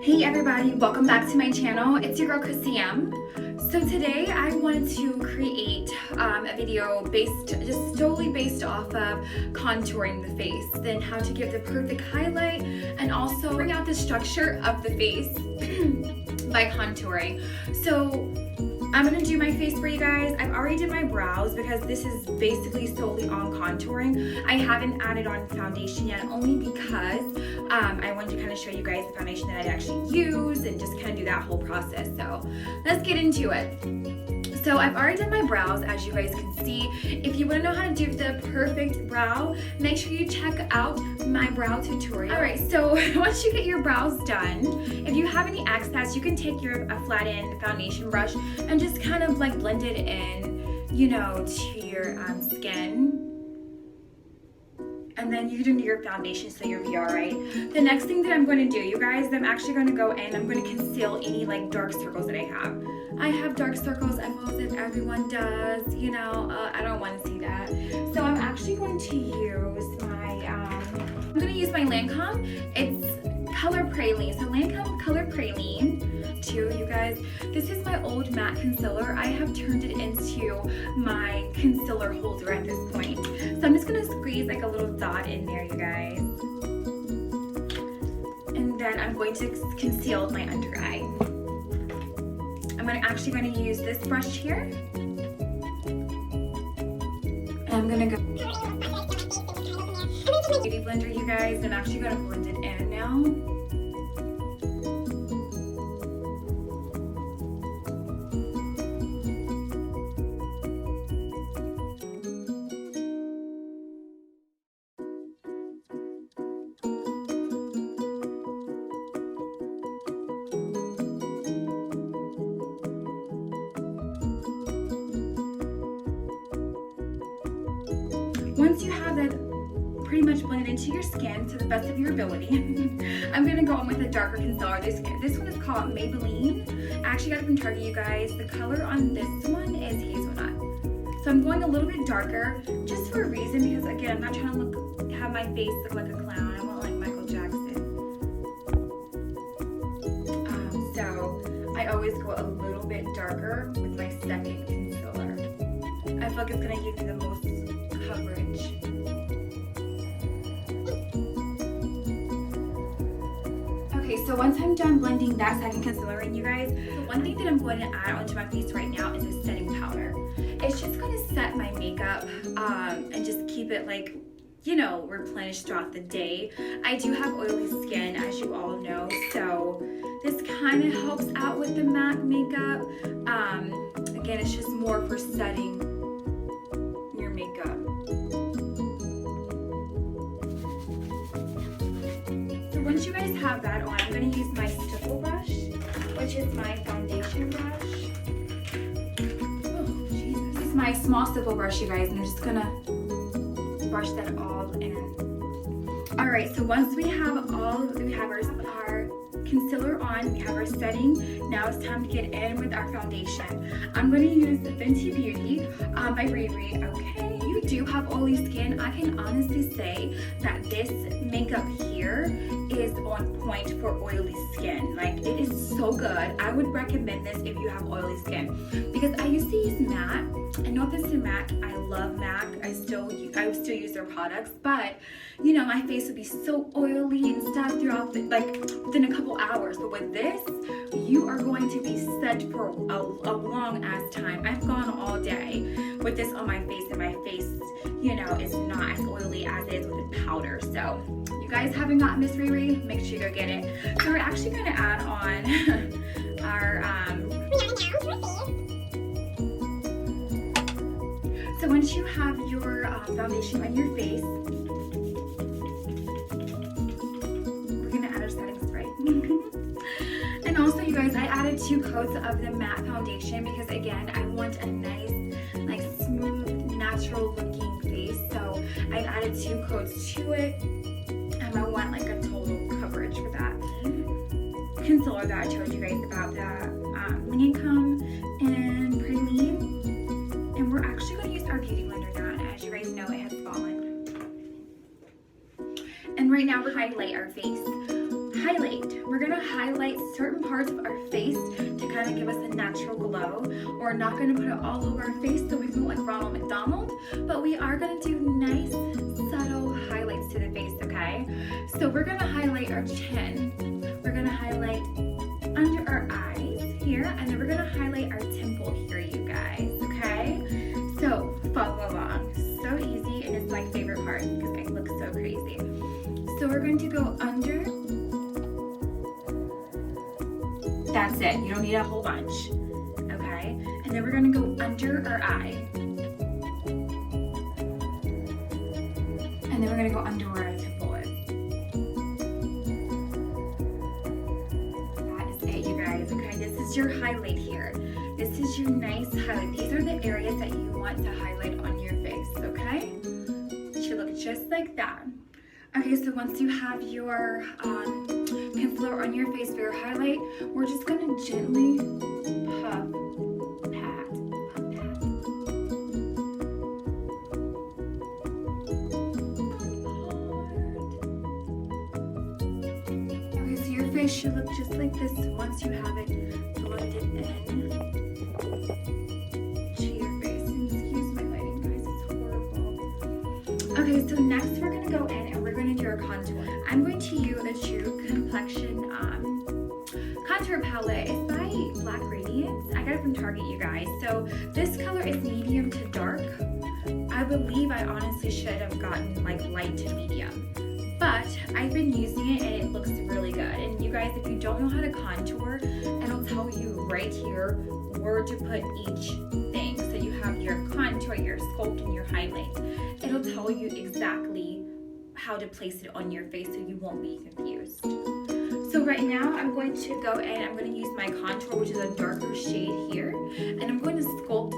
Hey everybody, welcome back to my channel. It's your girl Chrissy M. So today I wanted to create a video just solely based off of contouring the face, then how to give the perfect highlight and also bring out the structure of the face by contouring. So I'm gonna do my face for you guys. I've already did my brows because this is basically solely on contouring. I haven't added on foundation yet, only because I wanted to kind of show you guys the foundation that I actually use and just kind of do that whole process. So let's get into it. So I've already done my brows, as you guys can see. If you want to know how to do the perfect brow, make sure you check out my brow tutorial. Alright, so once you get your brows done, if you have any excess, you can take your flat end foundation brush and just kind of like blend it in, you know, to your skin. And then you can do your foundation so you'll be alright. The next thing that I'm going to do, you guys, I'm actually going to go in, I'm going to conceal any like dark circles that I have. I have dark circles, I suppose if everyone does, you know, I don't want to see that. So I'm actually going to use my, I'm going to use my Lancome. It's Color Praline. So Lancome Color Praline 2, you guys. This is my old matte concealer. I have turned it into my concealer holder at this point. So I'm just going to squeeze like a little dot in there, you guys. And then I'm going to conceal my under eye. I'm actually going to use this brush here. And I'm going to go beauty blender, you guys. I'm actually going to blend it in now. Once you have that pretty much blended into your skin to the best of your ability, I'm going to go in with a darker concealer. This one is called Maybelline. I actually got it from Target, you guys. The color on this one is Hazelnut. So I'm going a little bit darker just for a reason, because again, I'm not trying to have my face look like a clown. I want like Michael Jackson. So I always go a little bit darker with my second concealer. I feel like it's going to give you the most coverage. Okay, so once I'm done blending that second concealer in, you guys, the one thing that I'm going to add onto my face right now is a setting powder. It's just going to set my makeup and just keep it like, you know, replenished throughout the day. I do have oily skin, as you all know, so this kind of helps out with the matte makeup. Again, it's just more for setting your makeup. So once you guys have that on, I'm going to use my stipple brush, which is my foundation brush. Oh, Jesus. This is my small stipple brush, you guys, and I'm just going to brush that all in. Alright, so once we have our concealer on, we have our setting, now it's time to get in with our foundation. I'm going to use the Fenty Beauty by Riri. Okay, you do have oily skin. I can honestly say that this makeup here is on point for oily skin. Like, it is so good. I would recommend this if you have oily skin, because I used to use MAC, and no offense to MAC, I love MAC. I still use their products, but you know, my face would be so oily and stuff throughout within a couple hours. But with this, you are going to be set for a long ass time. I've gone all day with this on my face, and my face, you know, is not as oily as it is with the powder. So you guys haven't got Miss Riri, make sure you go get it. So we're actually going to add on our so once you have your foundation on your face, we're going to add our settings, right? And also, you guys, I added 2 coats of the matte foundation because, again, I want a nice, like, smooth, natural looking face. So I've added 2 coats to it, and I want like a total coverage for that concealer that I told you guys about, the Lancome and Praline. And we're actually going to use our beauty blender now, and as you guys know, it has fallen. And right now we're going to highlight our face. highlight. We're gonna highlight certain parts of our face to kind of give us a natural glow. We're not gonna put it all over our face so we look like Ronald McDonald, but we are gonna do nice, subtle highlights to the face, okay? So we're gonna highlight our chin. We're gonna highlight under our eyes here, and then we're gonna highlight our temple here, you guys, okay? So follow along. So easy, and it's my favorite part because I look so crazy. So we're going to go under. That's it. You don't need a whole bunch. Okay? And then we're going to go under our eye. And then we're going to go under where our temple is. That is it, you guys. Okay? This is your highlight here. This is your nice highlight. These are the areas that you want to highlight on your face. Okay? It should look just like that. Okay, so once you have your concealer on your face for your highlight, we're just gonna gently puff, pat, puff, pat. Okay, so your face should look just like this once you have it blended in to your face. And excuse my lighting, guys, it's horrible. Okay, so next we're gonna go in and we're gonna do our contour. I'm going to use a True Complexion contour palette. It's by Black Radiance. I got it from Target, you guys. So this color is medium to dark. I believe I honestly should have gotten like light to medium, but I've been using it and it looks really good. And you guys, if you don't know how to contour, it'll tell you right here where to put each thing. So you have your contour, your sculpt, and your highlight. It'll tell you exactly how to place it on your face so you won't be confused. So right now I'm going to go in, I'm going to use my contour, which is a darker shade here, and I'm going to sculpt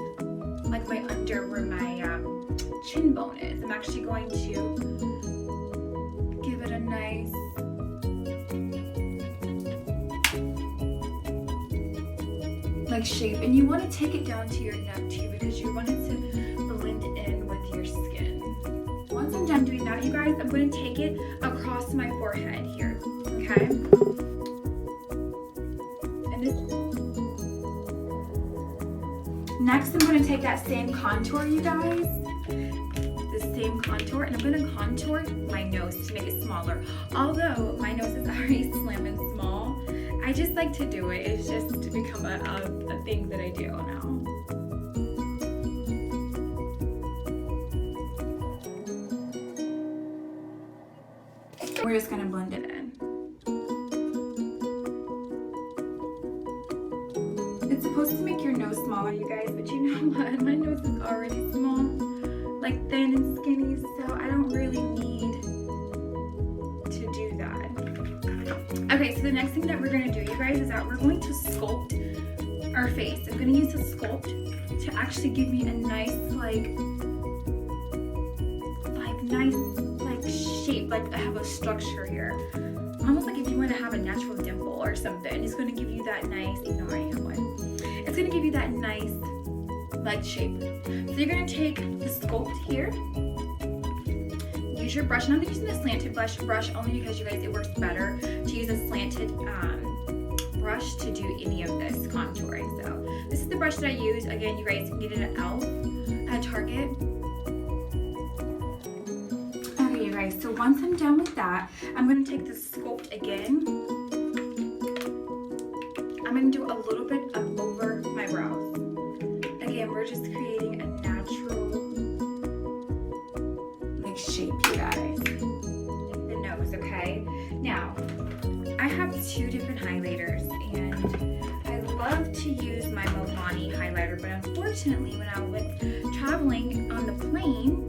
like my under where my chin bone is. I'm actually going to give it a nice like shape, and you want to take it down to your neck too because you want it to blend in with your skin. Once I'm done doing that, you guys, I'm going to take it across my forehead here, okay? And this. Next, I'm going to take that same contour, you guys, the same contour, and I'm going to contour my nose to make it smaller. Although my nose is already slim and small, I just like to do it. It's just to become a thing that I do now. We're just gonna blend it in. It's supposed to make your nose smaller, you guys, but you know what? My nose is already small, like thin and skinny, so I don't really need to do that. Okay, so the next thing that we're gonna do, you guys, is that we're going to sculpt our face. I'm gonna use a sculpt to actually give me a nice, shape, like I have a structure here. Almost like if you want to have a natural dimple or something. It's going to give you that nice, even though I already have one. It's going to give you that nice, like, shape. So you're going to take the sculpt here. Use your brush. And I'm using a slanted brush only because, you guys, it works better to use a slanted brush to do any of this contouring. So this is the brush that I use. Again, you guys can get it at e.l.f. at Target. So once I'm done with that, I'm going to take the sculpt again. I'm going to do a little bit up over my brows. Again, we're just creating a natural shape, you guys. The nose, okay? Now, I have two different highlighters, and I love to use my Milani highlighter, but unfortunately, when I was traveling on the plane,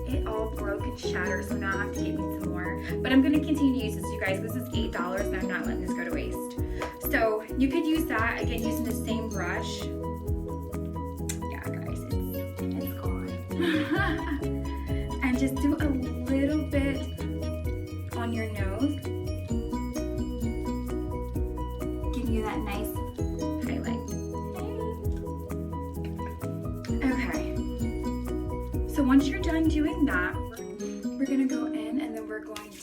it all broke and shattered, so now I have to get me some more. But I'm going to continue to use this, you guys. This is $8, and I'm not letting this go to waste. So you could use that, again, using the same brush. Yeah, guys, it's gone. And just do a little bit on your nose. Giving you that nice highlight. Okay. So once you're done doing that, we're going to go in and then we're going to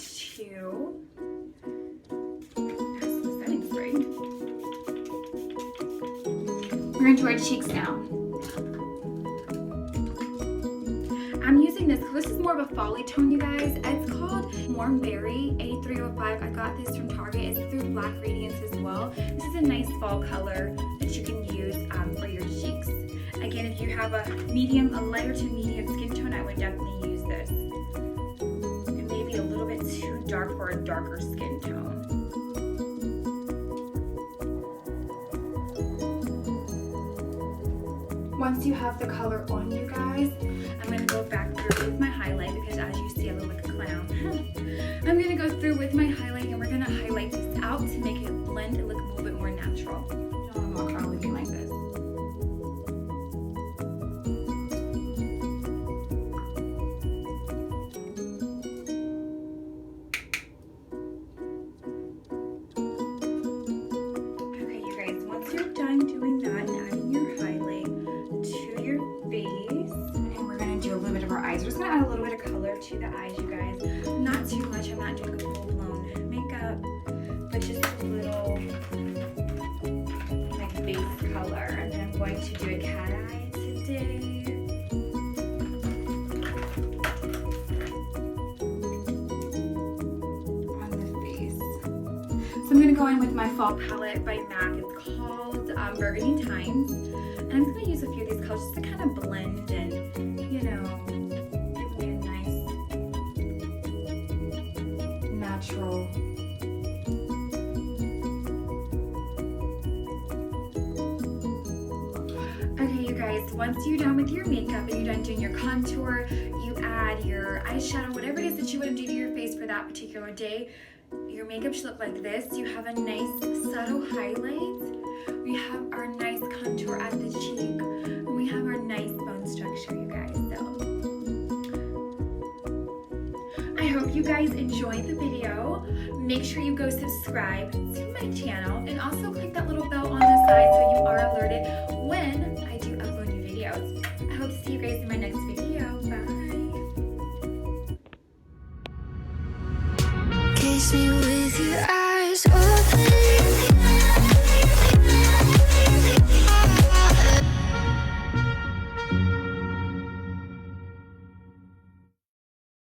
we're gonna do our cheeks now. I'm using this. This is more of a folly tone, you guys. It's called Warm Berry A305. I got this from Target. It's through Black Radiance as well. This is a nice fall color that you can use for your cheeks. Again, if you have a lighter to medium skin tone, I would definitely use this. It may be a little bit too dark for a darker skin tone. Once you have the color on, you guys, I'm going to go back through with my highlight because as you see, I look like a clown. I'm going to go through with my highlight and we're going to highlight this out to make it blend and look a little bit more natural. You don't want to walk around looking like this. Okay, you guys, once you're done doing that and adding your highlight to your face, and we're going to do a little bit of our eyes. We're just going to add a little bit of color to the eyes, you guys. Not too much. I'm not doing a full-blown makeup, but just a little like base color. And then I'm going to do a cat eye today. On the face. So I'm going to go in with my fall palette by M.A.C. It's called Burgundy Times. And I'm just going to use a few of these colors just to kind of blend and, you know, give me a nice natural. Okay, you guys, once you're done with your makeup and you're done doing your contour, you add your eyeshadow, whatever it is that you want to do to your face for that particular day. Your makeup should look like this. You have a nice subtle highlight. We have our nice contour at the cheek. And we have our nice bone structure, you guys. So I hope you guys enjoyed the video. Make sure you go subscribe to my channel and also click that little bell on the side